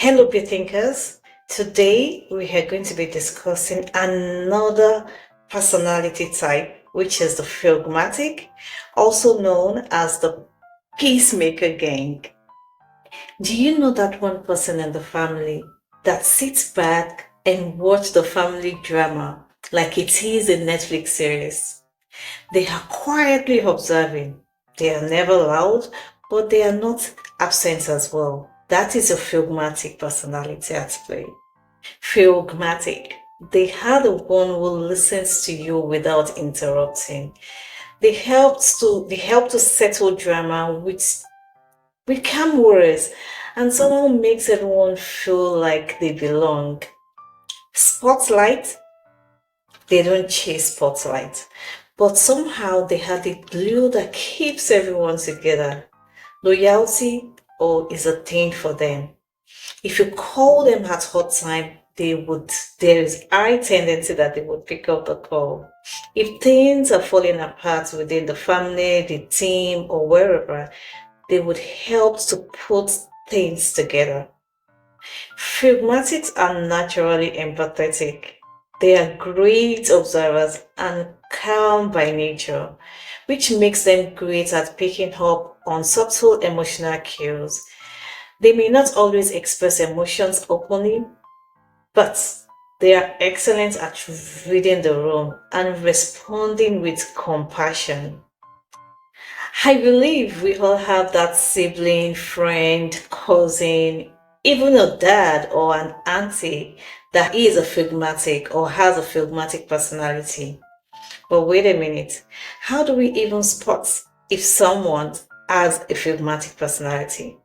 Hello, Peer Thinkers. Today we are going to be discussing another personality type, which is the phlegmatic, also known as the peacemaker gang. Do you know that one person in the family that sits back and watch the family drama like it is a Netflix series? They are quietly observing. They are never loud, but they are not absent as well. That is a phlegmatic personality at play. Phlegmatic. They are the one who listens to you without interrupting. They help to settle drama with calm words and somehow makes everyone feel like they belong. Spotlight, they don't chase spotlight, but somehow they have the glue that keeps everyone together. Loyalty, oh, is a thing for them. If you call them at hot time, there is high tendency that they would pick up the call. If things are falling apart within the family, the team, or wherever, they would help to put things together. Phlegmatics are naturally empathetic. They are great observers and calm by nature, which makes them great at picking up on subtle emotional cues. They may not always express emotions openly, but they are excellent at reading the room and responding with compassion. I believe we all have that sibling, friend, cousin, even a dad or an auntie that is a phlegmatic or has a phlegmatic personality. But wait a minute, how do we even spot if someone has a phlegmatic personality?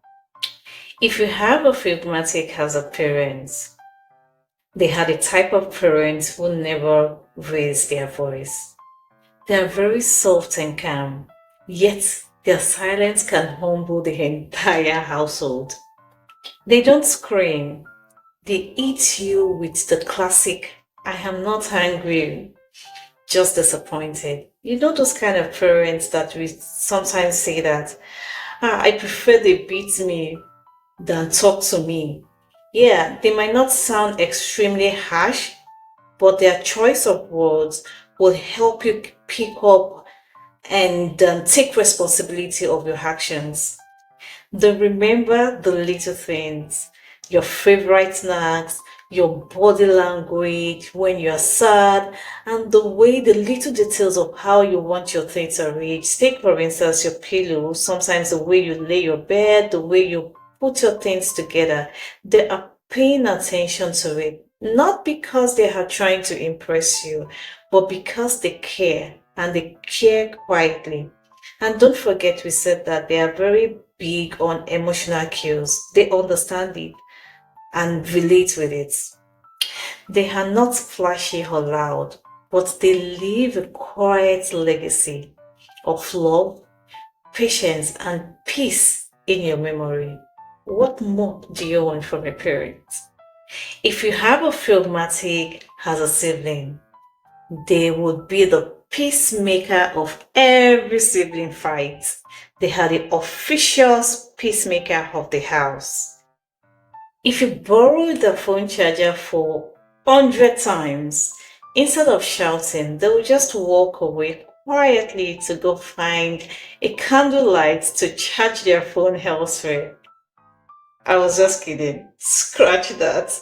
If you have a phlegmatic as a parent, they had a type of parents who never raise their voice. They are very soft and calm, yet their silence can humble the entire household. They don't scream, they eat you with the classic, I am not angry, just disappointed. You know those kind of parents that we sometimes say that, I prefer they beat me than talk to me. Yeah, they might not sound extremely harsh, but their choice of words will help you pick up and take responsibility of your actions. They remember the little things, your favorite snacks, your body language when you're sad, and the little details of how you want your things arranged. Take, for instance, your pillow, sometimes the way you lay your bed, the way you put your things together. They are paying attention to it, not because they are trying to impress you, but because they care and they care quietly. And don't forget, we said that they are very big on emotional cues. They understand it and relate with it. They are not flashy or loud, but they leave a quiet legacy of love, patience, and peace in your memory. What more do you want from a parent? If you have a phlegmatic as a sibling, they would be the peacemaker of every sibling fight. They are the official peacemaker of the house. If you borrow the phone charger for 100 times, instead of shouting, they will just walk away quietly to go find a candlelight to charge their phone elsewhere. I was just kidding. Scratch that.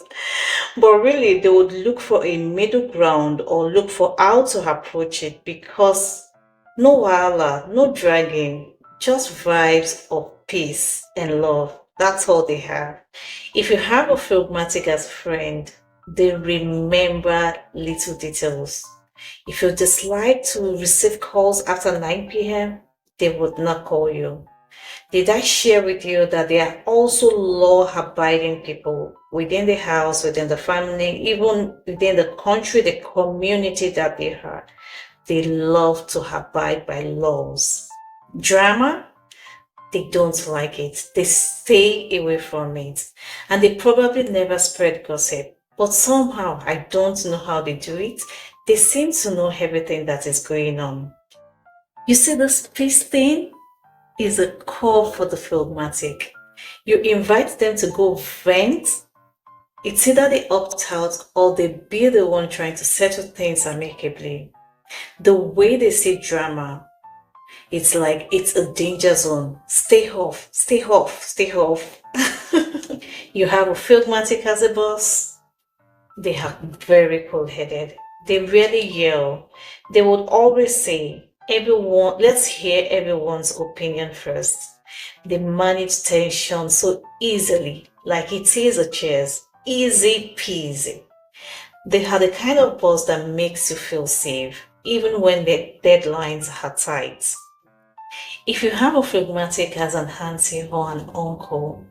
But really, they would look for a middle ground or look for how to approach it because no wala, no dragging, just vibes of peace and love. That's all they have. If you have a phlegmatic as friend, they remember little details. If you dislike to receive calls after 9 p.m., they would not call you. Did I share with you that they are also law abiding people within the house, within the family, even within the country, the community that they are? They love to abide by laws. Drama, they don't like it. They stay away from it. And they probably never spread gossip. But somehow, I don't know how they do it. They seem to know everything that is going on. You see, this peace thing is a core for the phlegmatic. You invite them to go vent. It's either they opt out or they be the one trying to settle things amicably. The way they see drama, it's like it's a danger zone. Stay off, stay off, stay off. You have a phlegmatic as a boss. They are very cool-headed. They really yell. They would always say, everyone, let's hear everyone's opinion first. They manage tension so easily, like it is a chess. Easy peasy. They are the kind of boss that makes you feel safe, even when the deadlines are tight. If you have a phlegmatic as an auntie or an uncle,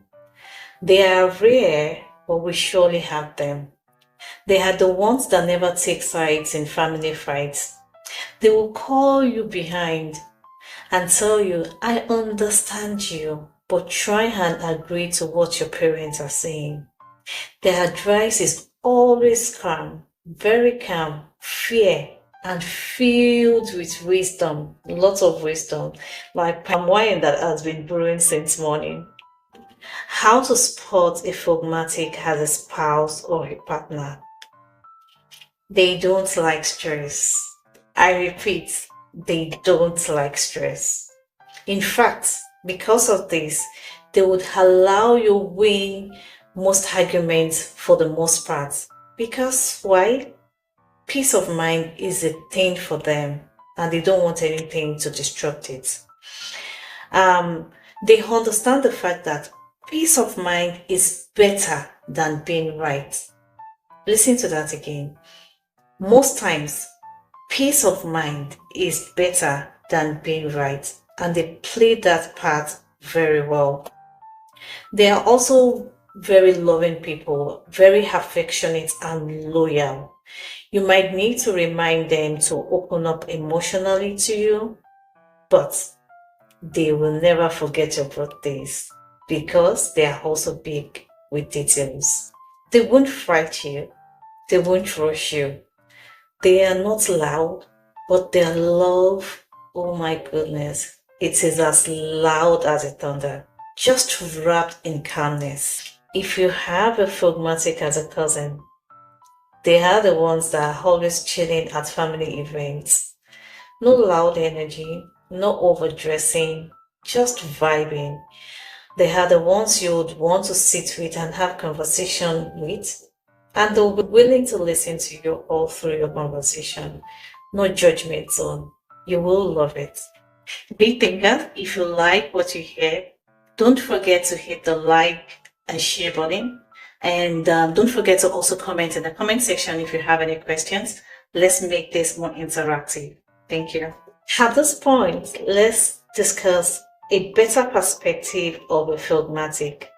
they are rare, but we surely have them. They are the ones that never take sides in family fights. They will call you behind and tell you, I understand you, but try and agree to what your parents are saying. Their advice is always calm, very calm, fair, and filled with wisdom, lots of wisdom, like palm wine that has been brewing since morning. How to spot a phlegmatic as a spouse or a partner. They don't like stress. I repeat, they don't like stress. In fact, because of this, they would allow you win most arguments for the most part. Because why? Peace of mind is a thing for them and they don't want anything to disrupt it. They understand the fact that peace of mind is better than being right. Listen to that again. Most times, peace of mind is better than being right, and they play that part very well. They are also very loving people, very affectionate and loyal. You might need to remind them to open up emotionally to you, but they will never forget your birthdays because they are also big with details. They won't fright you, they won't rush you. They are not loud, but their love, oh my goodness, it is as loud as a thunder, just wrapped in calmness. If you have a phlegmatic as a cousin, they are the ones that are always chilling at family events. No loud energy, no overdressing, just vibing. They are the ones you would want to sit with and have conversation with, and they'll be willing to listen to you all through your conversation. No judgment zone. You will love it. Big thinker, if you like what you hear, don't forget to hit the like and share button. And don't forget to also comment in the comment section if you have any questions. Let's make this more interactive. Thank you. At this point, let's discuss a better perspective of a phlegmatic.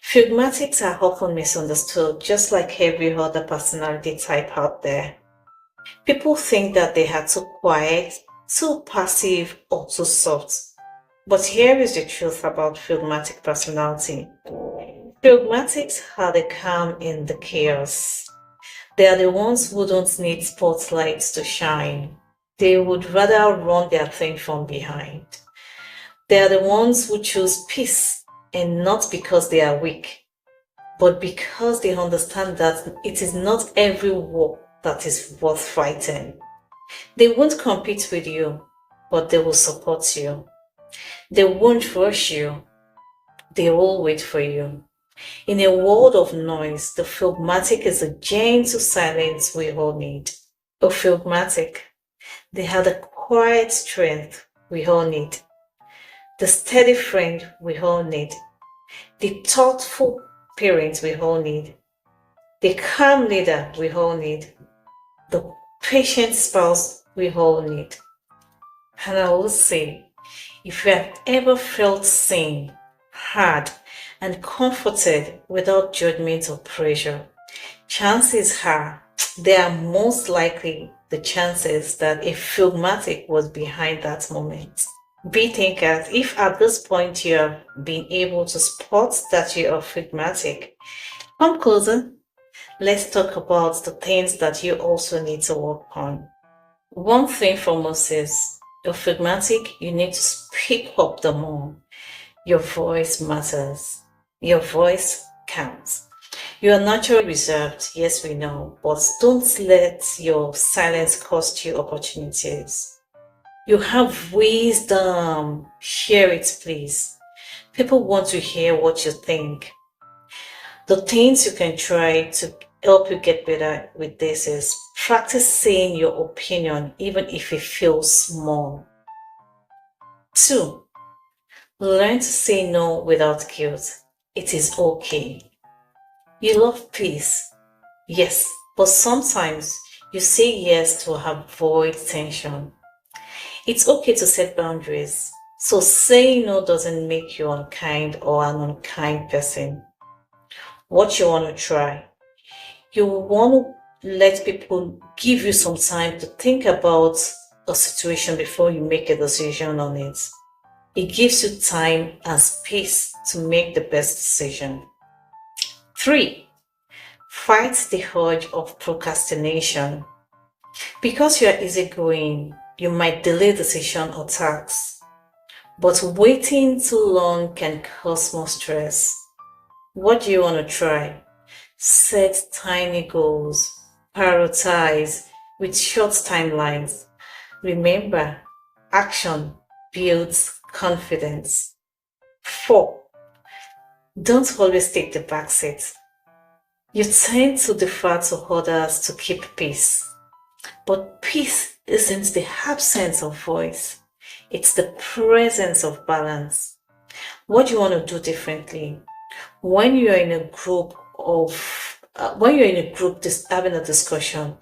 Phlegmatics are often misunderstood, just like every other personality type out there. People think that they are too quiet, too passive, or too soft. But here is the truth about phlegmatic personality. Phlegmatics are the calm in the chaos. They are the ones who don't need spotlights to shine. They would rather run their thing from behind. They are the ones who choose peace, and not because they are weak, but because they understand that it is not every war that is worth fighting. They won't compete with you, but they will support you. They won't rush you, they will wait for you. In a world of noise, the phlegmatic is a gentle silence we all need. A phlegmatic, they have the quiet strength we all need, the steady friend we all need, the thoughtful parent we all need, the calm leader we all need, the patient spouse we all need. And I will say, if you have ever felt seen, heard, and comforted without judgment or pressure, chances are they are most likely the chances that a phlegmatic was behind that moment. Be thinkers, if at this point you have been able to spot that you are phlegmatic, come closer. Let's talk about the things that you also need to work on. One thing foremost is, you're phlegmatic, you need to speak up the more. Your voice matters. Your voice counts. You are naturally reserved, yes, we know, but don't let your silence cost you opportunities. You have wisdom. Share it, please. People want to hear what you think. The things you can try to help you get better with this is practice saying your opinion, even if it feels small. Two, learn to say no without guilt. It is okay. You love peace, yes, but sometimes you say yes to avoid tension. It's okay to set boundaries. So saying no doesn't make you unkind or an unkind person. What you want to try? You want to let people give you some time to think about a situation before you make a decision on it. It gives you time and space to make the best decision. Three, fight the urge of procrastination. Because you are easygoing, you might delay decision or tasks, but waiting too long can cause more stress. What do you want to try? Set tiny goals, prioritize with short timelines. Remember, action builds confidence. Four, don't always take the back seat. You tend to defer to others to keep peace. But peace isn't the absence of voice, it's the presence of balance. What do you want to do differently? When you're in a group having a discussion,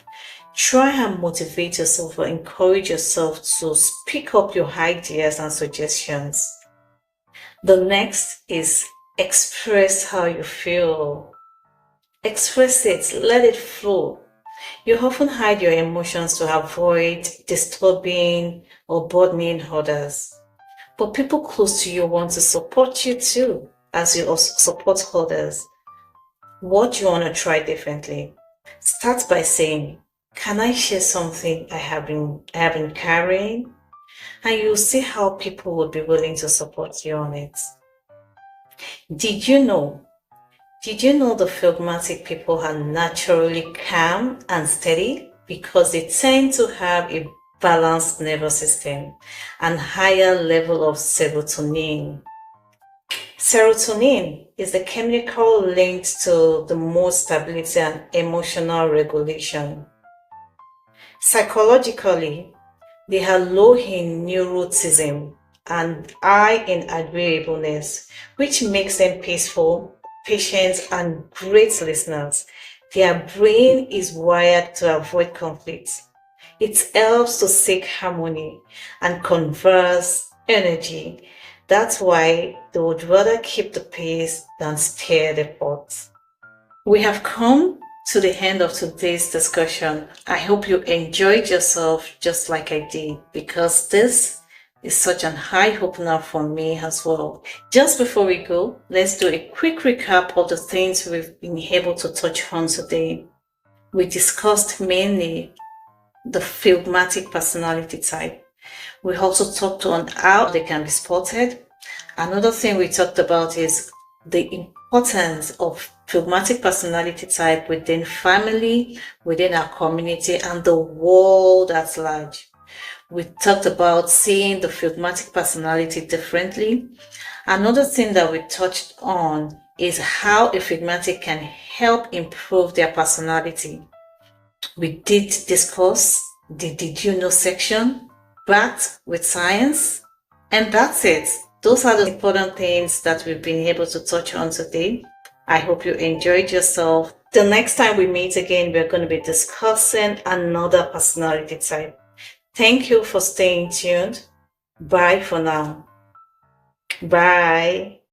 try and motivate yourself or encourage yourself to speak up your ideas and suggestions. The next is express how you feel. Express it, let it flow. You often hide your emotions to avoid disturbing or burdening others. But people close to you want to support you too, as you also support others. What do you want to try differently? Start by saying, can I share something I have been carrying? And you'll see how people will be willing to support you on it. Did you know Did you know the phlegmatic people are naturally calm and steady because they tend to have a balanced nervous system and higher level of serotonin? Serotonin is the chemical linked to the mood stability and emotional regulation. Psychologically, they are low in neuroticism and high in agreeableness, which makes them peaceful, patient, and great listeners. Their brain is wired to avoid conflict. It helps to seek harmony and conserve energy. That's why they would rather keep the pace than stir the pot. We have come to the end of today's discussion. I hope you enjoyed yourself just like I did because this is such an eye opener for me as well. Just before we go, let's do a quick recap of the things we've been able to touch on today. We discussed mainly the phlegmatic personality type. We also talked on how they can be spotted. Another thing we talked about is the importance of phlegmatic personality type within family, within our community, and the world at large. We talked about seeing the phlegmatic personality differently. Another thing that we touched on is how a phlegmatic can help improve their personality. We did discuss the Did You Know section, backed with science, and that's it. Those are the important things that we've been able to touch on today. I hope you enjoyed yourself. The next time we meet again, we're going to be discussing another personality type. Thank you for staying tuned. Bye for now. Bye.